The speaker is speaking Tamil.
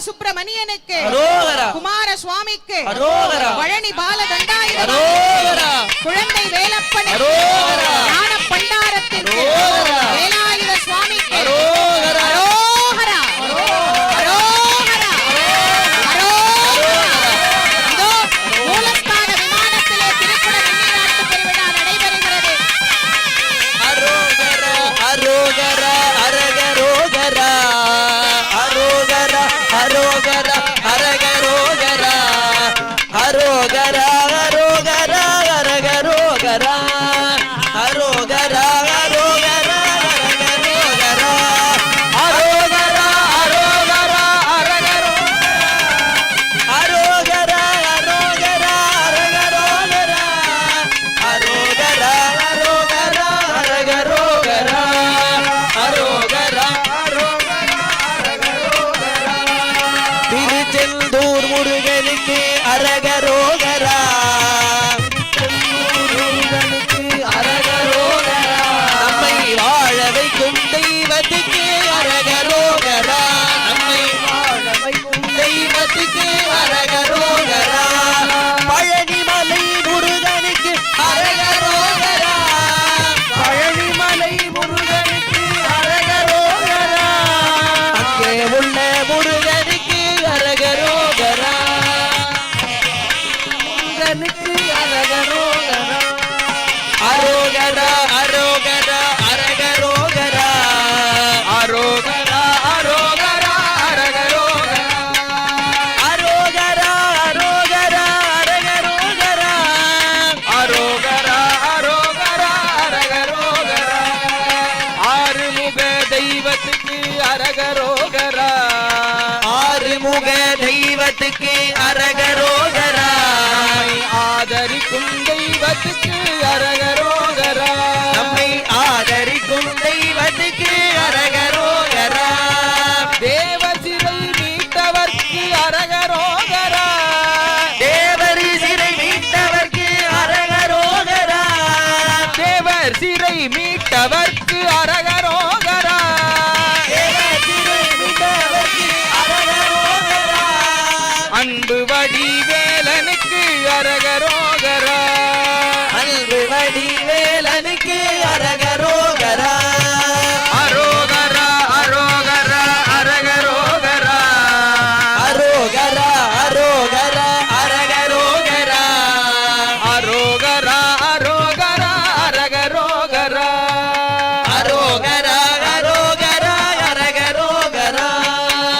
பாலசுப்ரமணியனுக்கு அரோகரா. குமார சுவாமிக்கு அரோகரா. பழனி பாலதண்டாயுதம் அரோகரா. குழந்தை வேலப்பனுக்கு அரோகரா. ஞான பண்டாரத்திற்கு அரோகரா. வேலாயுத சுவாமிக்கு அரோகரா. அரோகரா. அரோகரா. அரோகரா. இதோ மூலஸ்தான விமானத்திலே திருக்குட வெண்ணீராட்டு பெருவிழா நடைபெறுகிறது. அரோகரா அரோகரா அரகரோகரா அரோகரா அரோகரா அரகரோகரா அரோகரா அரோகரா அரகரோகரா அரோகரா அரோகரா அரகரோகரா அரோகரா அரோகரா அரகரோகரா அரோகரா அரோகரா அரகரோகரா அரோகரா அரோகரா அரகரோகரா அரோகரா திருச்செந்தூர் முருகனுக்கு அரகரோகரா முருகனுக்கு அரகரோகரா நம்மை வாழ வைக்கும் தெய்வத்துக்கு அரகரோகரா நம்மை வாழ வைக்கும் தெய்வத்துக்கு அரகரோகரா பழனிமலை முருகனுக்கு அரகரோகரா பழனிமலை முருகனுக்கு அரகரோகரா அங்கே உள்ள முருகனுக்கு அரகரோகரா முருகனுக்கு அரகரோகரா அரோகரா அரோகரா அரகரோகரா அரோகரா அரோகரா அரகரோகரா அரோகரா அரோகரா அரகரோகரா அரோகரா அரோகரா அரகரோகரா ஆறுமுக தெய்வத்துக்கு அரகரோகரா ஆறுமுக தெய்வத்துக்கு அரகரோகரா ஆதரிக்கும் தெய்வத்துக்கு